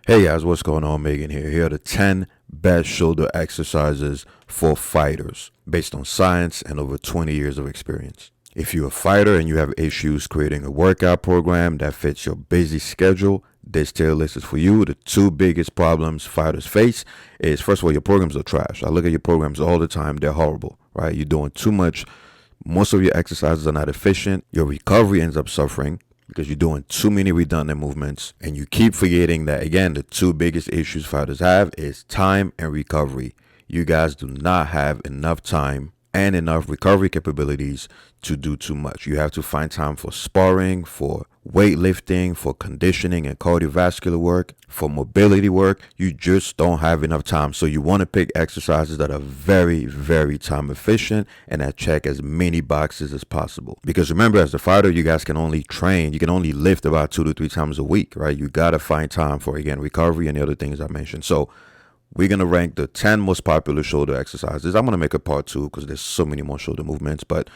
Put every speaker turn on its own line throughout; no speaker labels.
Hey guys, what's going on? Megan here. Here are the 10 best shoulder exercises for fighters based on science and over 20 years of experience. If you're a fighter and you have issues creating a workout program that fits your busy schedule, this tier list is for you. The two biggest problems fighters face is, first of all, your programs are trash. I look at your programs all the time. They're horrible, right? You're doing too much. Most of your exercises are not efficient. Your recovery ends up suffering because you're doing too many redundant movements, and you keep forgetting that, again, the two biggest issues fighters have is time and recovery. You guys do not have enough time and enough recovery capabilities to do too much. You have to find time for sparring, for weightlifting, for conditioning and cardiovascular work, for mobility work. You just don't have enough time. So you want to pick exercises that are very, very time efficient and that check as many boxes as possible. Because remember, as a fighter, you guys can only train, you can only lift about 2 to 3 times a week, right? You got to find time for, again, recovery and the other things I mentioned. So we're going to rank the 10 most popular shoulder exercises. I'm going to make a part 2 because there's so many more shoulder movements, but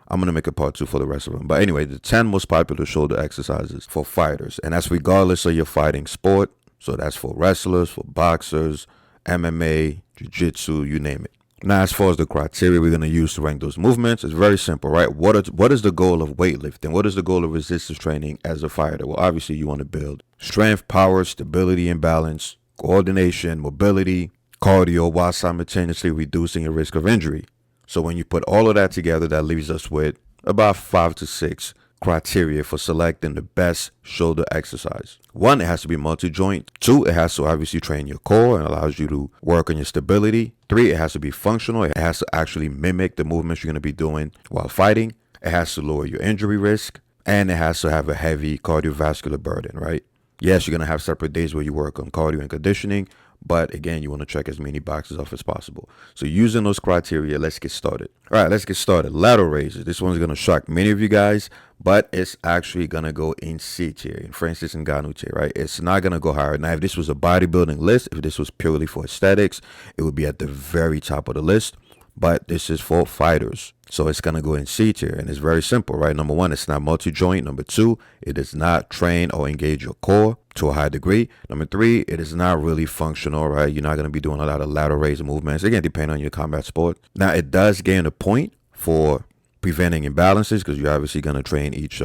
I'm going to make a part 2 for the rest of them. But anyway, the 10 most popular shoulder exercises for fighters. And that's regardless of your fighting sport. So that's for wrestlers, for boxers, MMA, jiu-jitsu, you name it. Now, as far as the criteria we're going to use to rank those movements, it's very simple, right? What is the goal of weightlifting? What is the goal of resistance training as a fighter? Well, obviously, you want to build strength, power, stability, and balance, coordination, mobility, cardio, while simultaneously reducing your risk of injury. So when you put all of that together, that leaves us with about 5 to 6 criteria for selecting the best shoulder exercise. 1, it has to be multi-joint. 2, it has to obviously train your core and allows you to work on your stability. 3, it has to be functional. It has to actually mimic the movements you're going to be doing while fighting. It has to lower your injury risk, and it has to have a heavy cardiovascular burden, right? Yes, you're going to have separate days where you work on cardio and conditioning, but again, you want to check as many boxes off as possible. So using those criteria, let's get started. All right, let's get started. Lateral raises. This one's going to shock many of you guys, but it's actually going to go in C tier, in Francis and Ngannou tier, right? It's not going to go higher. Now, if this was a bodybuilding list, if this was purely for aesthetics, it would be at the very top of the list. But this is for fighters, so it's going to go in C tier, and it's very simple, right? Number 1, it's not multi-joint. Number 2, it does not train or engage your core to a high degree. Number 3, it is not really functional, right? You're not going to be doing a lot of lateral raise movements, again, depending on your combat sport. Now, it does gain a point for preventing imbalances because you're obviously going to train each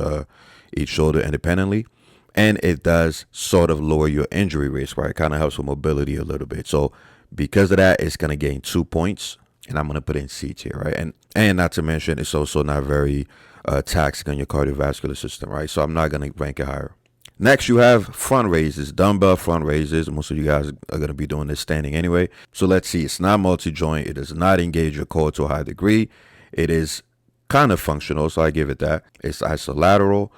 shoulder independently. And it does sort of lower your injury risk, right? It kind of helps with mobility a little bit. So because of that, it's going to gain 2 points. And I'm going to put in C tier, right? And not to mention, it's also not very taxing on your cardiovascular system, right? So I'm not going to rank it higher. Next, you have front raises, dumbbell front raises. Most of you guys are going to be doing this standing anyway. So let's see. It's not multi-joint. It does not engage your core to a high degree. It is kind of functional, so I give it that. It's isolateral.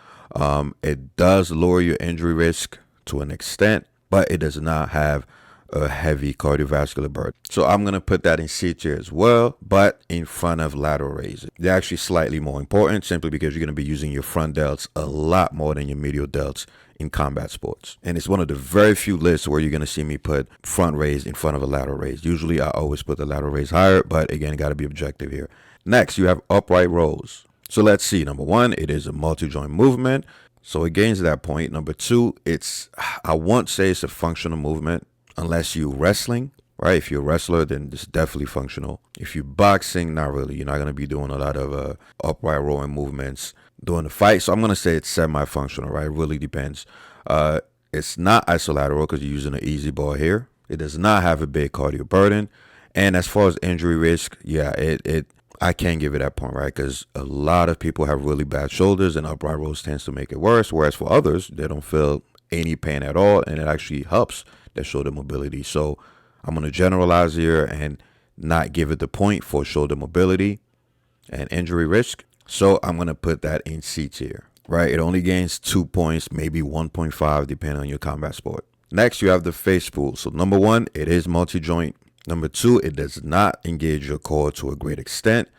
It does lower your injury risk to an extent, but it does not have a heavy cardiovascular burden. So I'm going to put that in C tier as well, but in front of lateral raises. They're actually slightly more important simply because you're going to be using your front delts a lot more than your medial delts in combat sports. And it's one of the very few lists where you're going to see me put front raise in front of a lateral raise. Usually I always put the lateral raise higher, but again, got to be objective here. Next, you have upright rows. So let's see. Number 1, it is a multi-joint movement. So it gains that point. Number 2, I won't say it's a functional movement unless you're wrestling, right? If you're a wrestler, then it's definitely functional. If you're boxing, not really. You're not going to be doing a lot of upright rowing movements during the fight. So I'm going to say it's semi-functional, right? It really depends. It's not isolateral because you're using an easy ball here. It does not have a big cardio burden. And as far as injury risk, yeah, I can't give it that point, right? Because a lot of people have really bad shoulders, and upright rows tends to make it worse. Whereas for others, they don't feel any pain at all, and it actually helps their shoulder mobility. So I'm going to generalize here and not give it the point for shoulder mobility and injury risk. So I'm going to put that in C tier, right? It only gains 2 points, maybe 1.5, depending on your combat sport. Next, you have the face pull. So number 1, it is multi-joint. Number 2, it does not engage your core to a great extent.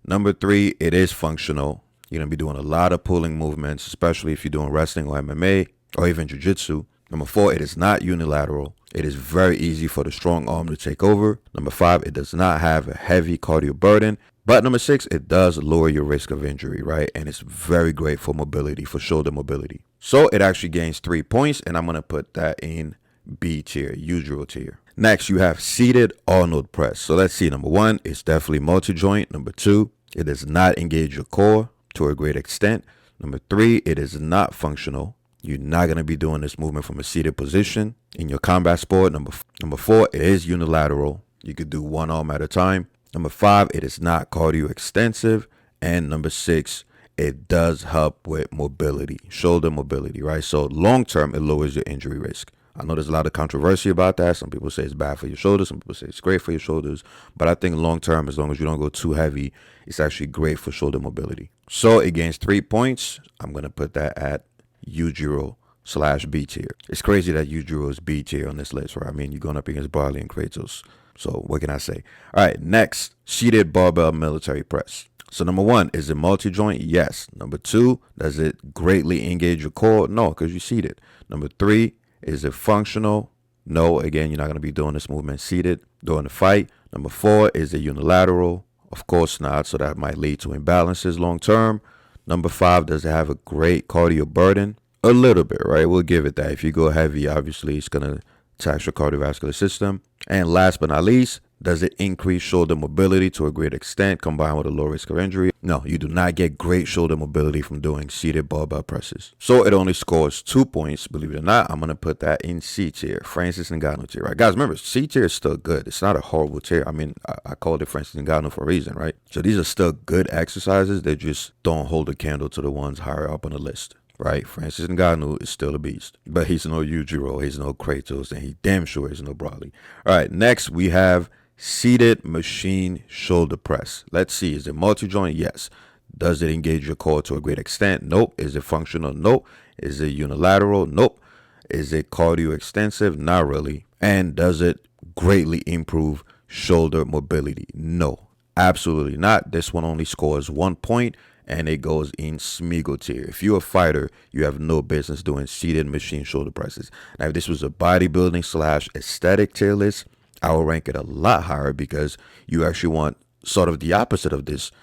Number 3, it is functional. You're going to be doing a lot of pulling movements, especially if you're doing wrestling or MMA or even jiu-jitsu. Number 4, it is not unilateral. It is very easy for the strong arm to take over. Number 5, it does not have a heavy cardio burden. But number 6, it does lower your risk of injury, right? And it's very great for mobility, for shoulder mobility. So it actually gains 3 points, and I'm going to put that in B tier, usual tier. Next, you have seated Arnold press. So let's see. Number one, it's definitely multi-joint. Number two, it does not engage your core to a great extent. Number three, it is not functional. You're not going to be doing this movement from a seated position in your combat sport. Number four, it is unilateral. You could do one arm at a time. Number five, it is not cardio extensive. And number six, it does help with mobility, shoulder mobility, right? So long term, it lowers your injury risk. I know there's a lot of controversy about that. Some people say it's bad for your shoulders. Some people say it's great for your shoulders. But I think long term, as long as you don't go too heavy, it's actually great for shoulder mobility. So it gains 3 points. I'm going to put that at Ujiro/B tier. It's crazy that Ujiro is B tier on this list, right? I mean, you're going up against Barley and Kratos. So what can I say? All right, next, seated barbell military press. So number one, is it multi-joint? Yes. Number two, does it greatly engage your core? No, because you seated. Number three, is it functional? No. Again, you're not going to be doing this movement seated during the fight. Number four, is it unilateral? Of course not. So that might lead to imbalances long term. Number five, does it have a great cardio burden? A little bit, right? We'll give it that. If you go heavy, obviously, it's going to tax your cardiovascular system. And last but not least, does it increase shoulder mobility to a great extent combined with a low risk of injury? No, you do not get great shoulder mobility from doing seated barbell presses. So it only scores 2 points. Believe it or not, I'm going to put that in C tier, Francis Ngannou tier, right? Guys, remember, C tier is still good. It's not a horrible tier. I mean, I called it Francis Ngannou for a reason, right? So these are still good exercises. They just don't hold a candle to the ones higher up on the list. Right, Francis Ngannou is still a beast, but he's no Ujiro, he's no Kratos, and he damn sure is no Brawley. All right, next we have seated machine shoulder press. Let's see, is it multi-joint? Yes. Does it engage your core to a great extent? Nope. Is it functional? Nope. Is it unilateral? Nope. Is it cardio extensive? Not really. And does it greatly improve shoulder mobility? No, absolutely not. This one only scores 1 point. And it goes in Smeagol tier. If you're a fighter, you have no business doing seated machine shoulder presses. Now, if this was a bodybuilding / aesthetic tier list, I will rank it a lot higher because you actually want sort of the opposite of this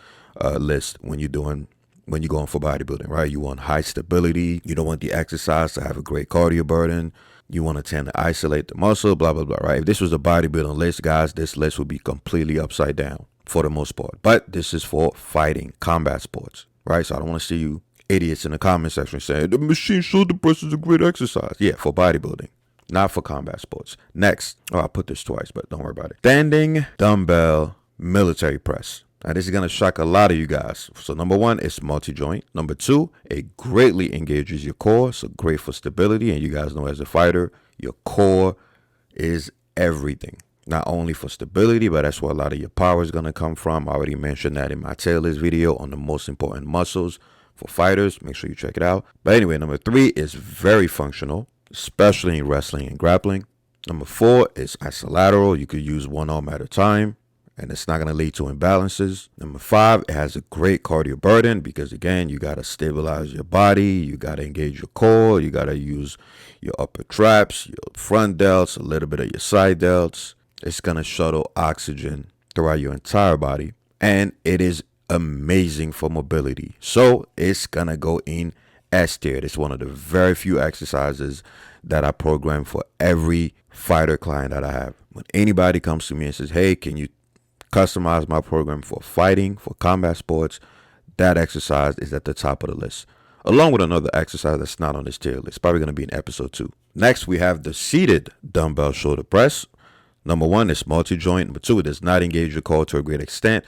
list when you're going for bodybuilding, right? You want high stability. You don't want the exercise to have a great cardio burden. You want to tend to isolate the muscle, blah, blah, blah, right? If this was a bodybuilding list, guys, this list would be completely upside down. For the most part, but this is for fighting, combat sports, right? So I don't want to see you idiots in the comment section saying the machine shoulder press is a great exercise. Yeah, for bodybuilding, not for combat sports. Next, I put this twice, but don't worry about it. Standing dumbbell military press. Now this is gonna shock a lot of you guys. So number one, it's multi-joint. Number two, it greatly engages your core, so great for stability. And you guys know, as a fighter, your core is everything. Not only for stability, but that's where a lot of your power is going to come from. I already mentioned that in my tier list video on the most important muscles for fighters. Make sure you check it out. But anyway, number three is very functional, especially in wrestling and grappling. Number four is isolateral. You could use one arm at a time, and it's not going to lead to imbalances. Number five, it has a great cardio burden because, again, you got to stabilize your body. You got to engage your core. You got to use your upper traps, your front delts, a little bit of your side delts. It's going to shuttle oxygen throughout your entire body. And it is amazing for mobility. So it's going to go in S tier. It's one of the very few exercises that I program for every fighter client that I have. When anybody comes to me and says, hey, can you customize my program for fighting, for combat sports? That exercise is at the top of the list, along with another exercise that's not on this tier list. Probably going to be in episode 2. Next, we have the seated dumbbell shoulder press. Number one, it's multi-joint. Number two, it does not engage your core to a great extent.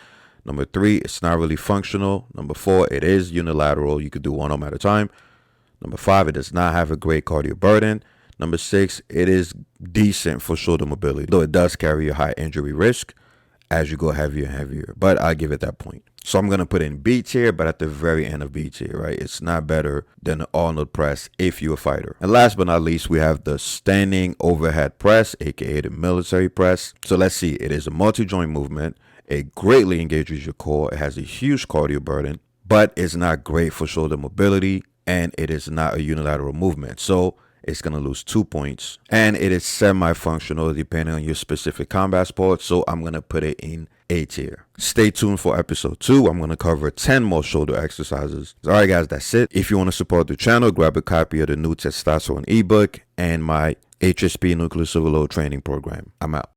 Number three, it's not really functional. Number four, it is unilateral. You could do one arm at a time. Number five, it does not have a great cardio burden. Number six, it is decent for shoulder mobility, though it does carry a high injury risk as you go heavier and heavier. But I give it that point. So I'm going to put in B tier, but at the very end of B tier, right? It's not better than the Arnold press if you're a fighter. And last but not least, we have the standing overhead press, aka the military press. So let's see. It is a multi-joint movement. It greatly engages your core. It has a huge cardio burden, but it's not great for shoulder mobility, and it is not a unilateral movement. So it's going to lose 2 points, and it is semi-functional depending on your specific combat sport. So I'm going to put it in A tier. Stay tuned for episode 2. I'm going to cover 10 more shoulder exercises. Alright guys, that's it. If you want to support the channel, grab a copy of the new testosterone ebook and my HSP Nucleus Overload training program. I'm out.